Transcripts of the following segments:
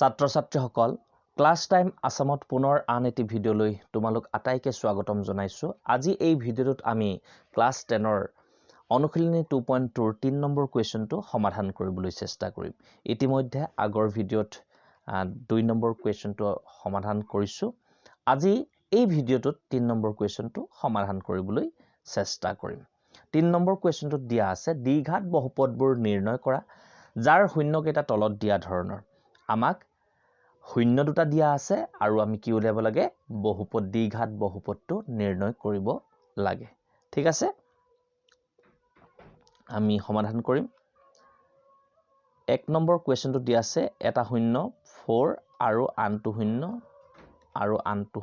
ছাত্ৰ ছাত্ৰীসকল class time আসামত পুনৰ আন এটি ভিডিঅ'লৈ তোমালোক আটাইকে স্বাগতম জনাইছো। আজি এই ভিডিঅ'টোত আমি ক্লাছ 10 ৰ অনুশীলনী 2.2 ৰ 3 নম্বৰ কুৱেশ্যনটো সমাধান কৰিবলৈ চেষ্টা কৰিম। ইতিমধ্যে আগৰ ভিডিঅ'ত 2 নম্বৰ কুৱেশ্যনটো সমাধান কৰিছো। আজি এই ভিডিঅ'টোত 3 নম্বৰ কুৱেশ্যনটো সমাধান কৰিবলৈ চেষ্টা কৰিম। 3 নম্বৰ কুৱেশ্যনটোত দিয়া আছে দ্বিঘাত বহুপদবোৰ নিৰ্ণয় কৰা যাৰ শূন্যকেইটা তলত দিয়া ধৰণৰ। আমাক শূন্য দুটা দিয়া আছে আৰু আমি কি উলিয়াব লাগে বহুপদ দ্বিঘাত বহুপদটো নিৰ্ণয় কৰিব লাগে। ঠিক আছে, আমি সমাধান কৰিম। 1 নম্বৰ কুৱেশ্যনটো দিয়া আছে এটা শূন্য 4 আৰু আনটো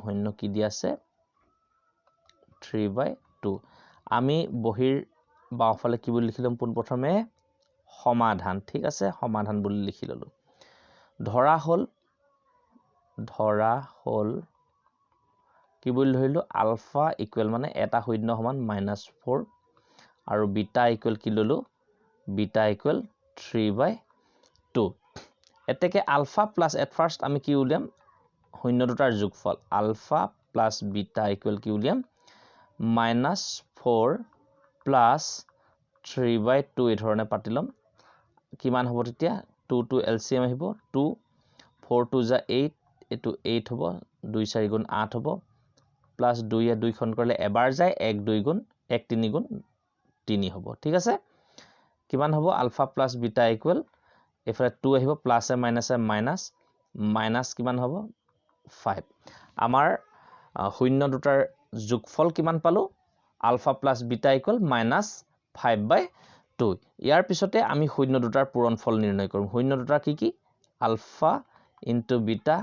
শূন্য কি দিয়া আছে 3/2। আমি বহিৰ বাওঁফালে কি বুলি লিখি লম পোনপ্ৰথমে সমাধান। ঠিক আছে, সমাধান বুলি লিখি ললো। ধৰা হল কি বুলি ধৰিলো আলফা ইকুৱেল মানে এটা শূন্য সমান -4 আৰু বিটা ইকুৱেল কি ললো বিটা ইকুৱেল 3/2। এতেকে আলফা প্লাস এট ফাৰ্স্ট আমি কি উলিয়াম শূন্য দুটাৰ যোগফল আলফা প্লাস বিটা ইকুৱেল কি উলিয়াম -4 প্লাস 3/2 এই ধৰণে পাতি লম। কিমান হ'ব তেতিয়া 2 to LCM আহিব 2 4 2 যা 8 এটো 8 হ'ব 2 4 গুণ 8 হ'ব প্লাস 2 এ 2 খন কৰিলে এবাৰ যায় 1 2 গুণ 1 3 গুণ 3 হ'ব। ঠিক আছে, কিমান হ'ব আলফা প্লাস বিটা ইকুৱেল এফালে 2 আহিব প্লাস এ মাইনাস কিমান হ'ব 5। আমাৰ শূন্য দুটাৰ যোগফল কিমান পালো আলফা প্লাস বিটা ইকুৱেল -5/2। ইয়াৰ পিছতে আমি শূন্য দুটাৰ পূৰণফল নিৰ্ণয় কৰিম। শূন্য দুটাৰ কি আলফা ইনটু বিটা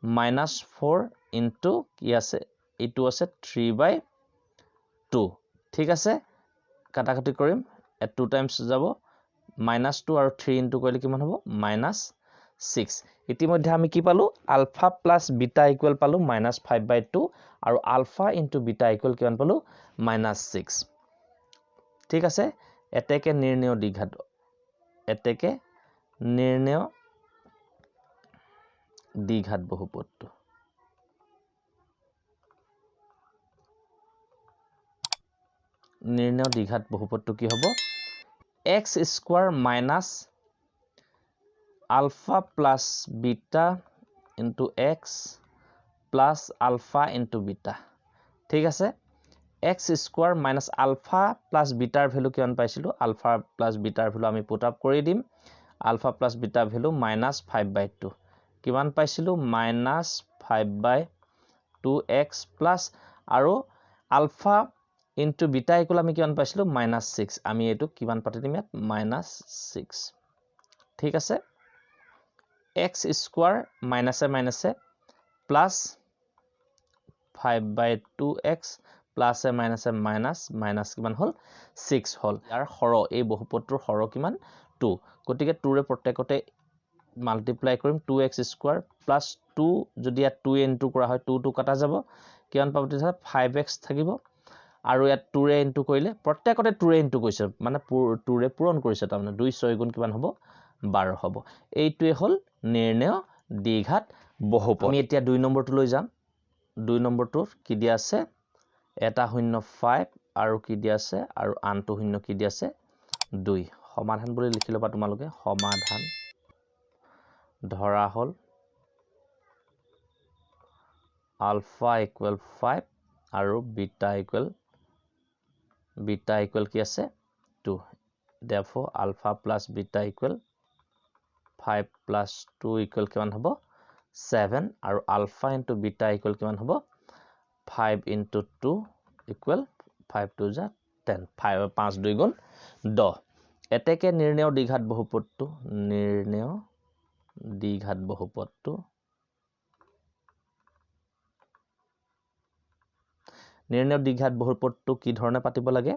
-4 ইনটু কি আছে এইটো আছে 3/2। ঠিক আছে, কাটাকাটি কৰিম 2 টাইমছ যাব -2 আৰু 3 ইনটু কৰিলে কিমান হ'ব -6। ইতিমধ্যে আমি কি পালো আলফা প্লাস বিটা ইকুৱেল পালো -5/2 আৰু আলফা ইনটু বিটা ইকুৱেল কিমান পালো -6। ঠিক আছে, এতেকে নিৰ্ণয় দ্বিঘাত বহুপদটো কি হ'ব x square minus alpha plus beta into x plus alpha into beta. ঠিক আছে, x square minus alpha plus বিটাৰ ভ্যালু কিমান পাইছিলো আলফা প্লাস বিটাৰ ভ্যালু আমি পুট আপ কৰি দিম। আলফা প্লাস বিটা ভ্যালু -5/2 কিমান পাইছিলো -5/2x প্লাস আৰু আলফা ইনটু বিটা ইকুৱেল আমি কিমান পাইছিলো -6। আমি এইটো কিমান পাতি দিম ইয়াত -6। ঠিক আছে, x স্কয়াৰ মাইনাসে প্লাস 5/2x প্লাস এ মাইনাস কিমান হল 6 হল। ইয়াৰ হৰ এই বহুপদটোৰ হৰ কিমান 2। গতিকে 2 ৰে প্ৰত্যেকতে মাল্টিপ্লাই কৰিম 2x স্কয়াৰ প্লাস 2 যদি ইয়াত 2 ইনটু কৰা হয় 2 2 কাটা যাব কিমান পাব তেতিয়া 5x থাকিব আৰু ইয়াত 2 ৰে ইনটু কৰিলে প্ৰত্যেকতে 2 ৰে ইনটু কৰিছে মানে 2 ৰে পূৰণ কৰিছে তাৰমানে 2 6 গুণ কিমান হ'ব 12 হ'ব। এইটোৱে হল নিৰ্ণয় দ্বিঘাত বহুপদ। আমি এতিয়া 2 নম্বৰটো লৈ যাম। 2 নম্বৰটোৰ কি দিয়া আছে এটা শূন্য 5 আৰু কি দিয়া আছে আৰু আনটো শূন্য কি দিয়া আছে 2। সমাধান বুলি লিখি লবা তোমালোকে সমাধান। ধৰা হল আলফা ইকুৱেল 5 আৰু বিটা ইকুৱেল কি আছে 2। therefore alpha plus beta equal 5 plus 2 equal কিমান হ'ব 7 আৰু আলফা ইনটু বিটা ইকুৱেল কিমান হ'ব 5 ইনটু 2 ইকুৱেল 5 2 যা 10 5 2 গুণ 10। এতেকে নিৰ্ণয় দ্বিঘাত বহুপদটো কি ধৰণে পাতিব লাগে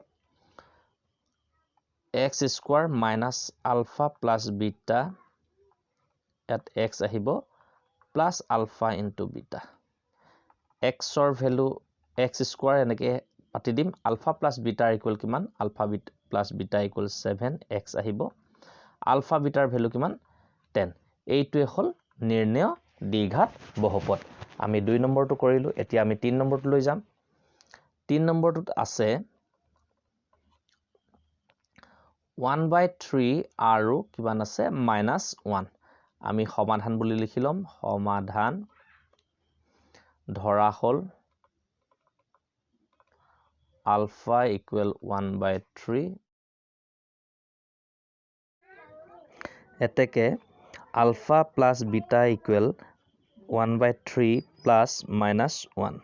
x square minus alpha plus beta ইয়াত x আহিব plus alpha into beta x ৰ ভ্যালু x স্কয়াৰ এনেকে পাতি দিম আলফা প্লাস বিটা ইকুৱেল কিমান alpha plus beta equal 7 x আহিব আলফা বিটাৰ ভ্যালু কিমান 10। এইটোৱে হল নিৰ্ণয় দ্বিঘাত বহুপদ আমি 2 নম্বৰটো কৰিলো এতিয়া আমি 3 নম্বৰটো লৈ যাম 3 নম্বৰটোত আছে 1/3 আৰু কিমান আছে -1 আমি সমাধান বুলি লিখি লম সমাধান ধৰা হল alpha equal 1/3 এতেকে alpha plus beta equal 1/3 plus -1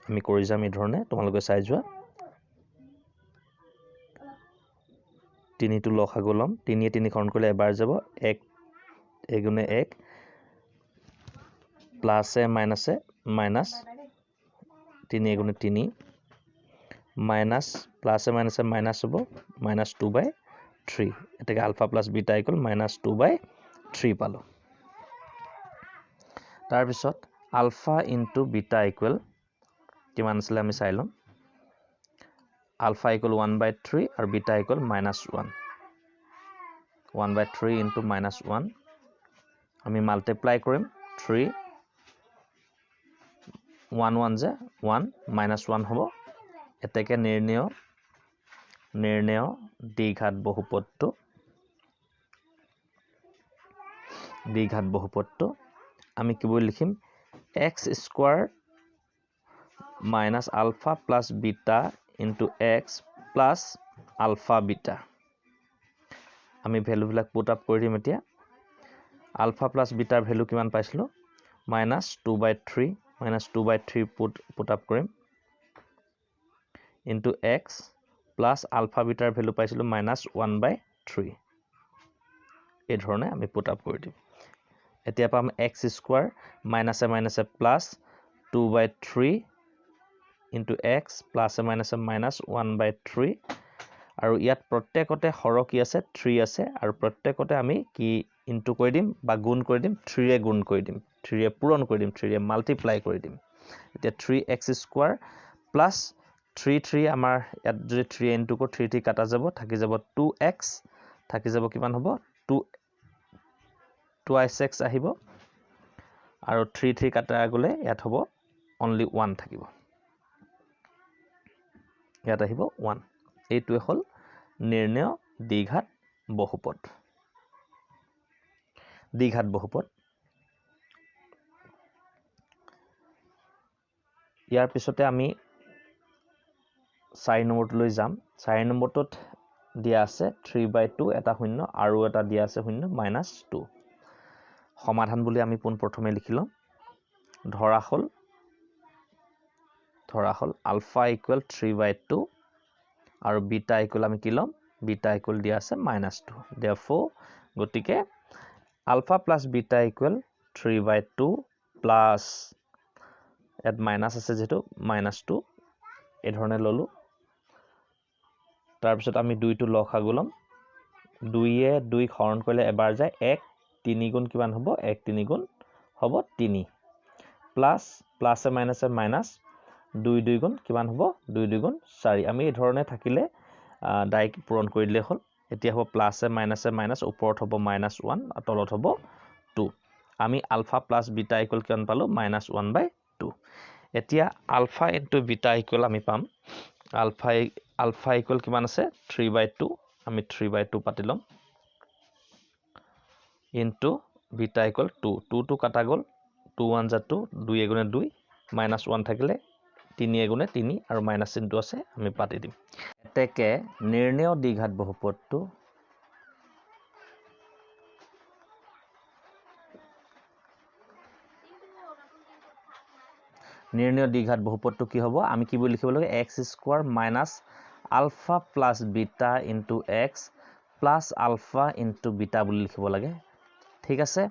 আমি কৰি যাম এই ধৰণে তোমালোকে চাই যোৱা 3 টো লসাগু লম 3 3 খন কৰিলে এবাৰ যাব 1 এগুণে 1 প্লাস এ মাইনাস এ মাইনাস 3 এগুণে 3 মাইনাস প্লাস এ মাইনাস হ'ব -2/3 এটাকে আলফা প্লাস বিটা ইকুয়াল -2/3 পালো তাৰ পিছত আলফা ইনটু বিটা ইকুয়াল কিমান আছিল আমি চাই লম আলফা ইকুয়াল 1/3 আৰু বিটা ইকুয়াল -1 1/3 ইনটু -1 আমি মাল্টিপ্লাই কৰিম 3 1 1 যে 1 -1 হ'ব এতেকে নিৰ্ণয় দ্বিঘাত বহুপদটো আমি কি বুলি লিখিম x square minus alpha plus beta into x plus alpha beta আমি ভ্যালু বিলাক পুট আপ কৰি দিম এতিয়া alpha plus beta ভ্যালু কিমান পাইছিলো -2/3 পুট আপ কৰিম into x plus alpha beta value পাইছিলো -1/3 এই ধৰণে আমি পুট আপ কৰি দিম এতিয়া পাম x square minus a plus 2/3 into x plus a -1/3 আৰু ইয়াত প্ৰত্যেকতে হৰ কি আছে 3 আছে আৰু প্ৰত্যেকতে আমি কি ইনটু কৰি দিম বা গুণ কৰি দিম 3 এ গুণ কৰি দিম 3 এ পূৰণ কৰি দিম 3 এ মাল্টিপ্লাই কৰি দিম এতিয়া 3x স্কয়াৰ প্লাস 3 আমাৰ ইয়াত যদি 3 ইনটু কো 3 কাটা যাব থাকি যাব 2x থাকি যাব কিমান হ'ব 2x আহিব আৰু 3 কাটা গলে ইয়াত হ'ব only 1 থাকিব ইয়াত আহিব 1 এইটোৱে হল নিৰ্ণয় দ্বিঘাত বহুপদ ইয়াৰ পিছতে আমি 4 নম্বৰটো লৈ যাম 4 নম্বৰটোত দিয়া আছে 3/2 এটা শূন্য আৰু এটা দিয়া আছে শূন্য -2 সমাধান বুলি আমি পোন প্ৰথমে লিখি লম ধৰা হল আলফা ইকুয়াল 3/2 আৰু বিটা ইকুয়াল আমি কি লম বিটা ইকুয়াল দিয়া আছে -2 therefore গতিকে alpha plus beta equal 3/2 plus এট মাইনাস আছে যেটো -2 এই ধৰণে ললো তাৰ পিছত আমি 2 টো লসাগু লম 2 এ 2 হৰণ কৰিলে এবাৰ যায় 1 3 গুণ কিমান হ'ব 1 3 গুণ হ'ব 3 প্লাস এ মাইনাস 2 2 গুণ কিমান হ'ব 2 2 গুণ 4 আমি এই ধৰণে থাকিলে ডাইৰেক্ট পূৰণ কৰি দিলে হ'ল এতিয়া হ'ব প্লাস এ মাইনাস ওপৰত হ'ব -1 আৰু তলত হ'ব 2 আমি আলফা প্লাস বিটা ইকুয়াল কিমান পালো -1/2 এতিয়া আলফা ইনটু বিটা ইকুয়াল আমি পাম আলফা ইকুয়াল কিমান আছে 3/2 আমি 3/2 পাতি লম ইনটু বিটা ইকুয়াল 2 2 কাটা গল 2 1 যা 2 2 এগুণে 2 -1 থাকিলে 3 এগুণে 3 আৰু মাইনাস চিহ্নটো আছে আমি পাতি দিম এতেকে নিৰ্ণয় দ্বিঘাত বহুপদটো কি হ'ব আমি কি বুলি লিখিব লাগে x square minus alpha plus beta into x plus alpha into beta বুলি লিখিব লাগে ঠিক আছে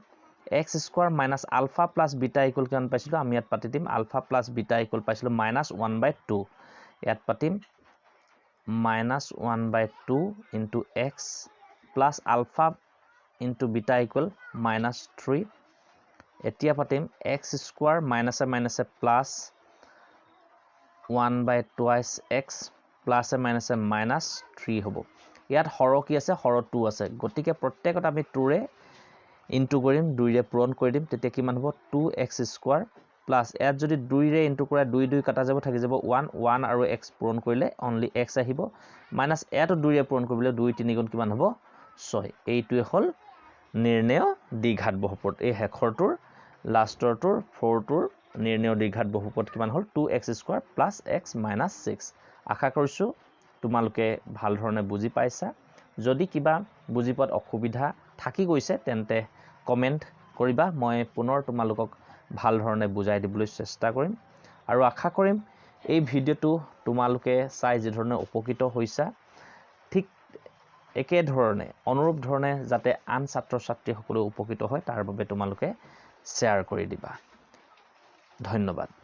x square minus alpha plus beta equal কিমান পাইছিলো আমি ইয়াত পাতি দিম আলফা প্লাস বিটা ইকুয়াল পাইছিলো -1/2 ইয়াত পাতিম -1/2 into x plus alpha into beta equal -3 এতিয়া পাতিম x স্কয়ার মাইনাস এ প্লাস 1/2 x প্লাস এ -3 হ'ব ইয়াত হৰ কি আছে হৰ 2 আছে গতিকে প্ৰত্যেকত আমি 2 ৰে ইনটু কৰিম 2 ৰে পূৰণ কৰি দিম তেতিয়া কিমান হ'ব 2x স্কয়াৰ প্লাস ইয়াত যদি 2 ৰে ইনটু কৰা 2 2 কাটা যাব থাকি যাব 1 1 আৰু x পূৰণ কৰিলে অনলি x আহিব মাইনাস ইয়াত 2 ৰে পূৰণ কৰিলে 2 3 গুণ কিমান হ'ব 6 এইটোৱে হ'ল নিৰ্ণয় দ্বিঘাত বহুপদ এই হেখৰটোৰ লাষ্টৰটোৰ 4 টোৰ নিৰ্ণয় দ্বিঘাত বহুপদ কিমান হ'ল 2x square plus x minus 6 আশা কৰিছো তোমালোকে ভাল ধৰণে বুজি পাইছা যদি কিবা বুজি পোৱাত অসুবিধা থাকি গৈছে তেন্তে কমেন্ট কৰিবা মই পুনৰ তোমালোকক ভাল ধৰণে বুজাই দিবলৈ চেষ্টা কৰিম আৰু আশা কৰিম এই ভিডিওটো তোমালোকে চাই যে ধৰণে উপকৃত হৈছা ঠিক একে ধৰণে অনুৰূপ ধৰণে যাতে আন ছাত্ৰ ছাত্ৰী সকলো উপকৃত হয় তাৰ বাবে তোমালোকে শ্বেয়াৰ কৰি দিবা ধন্যবাদ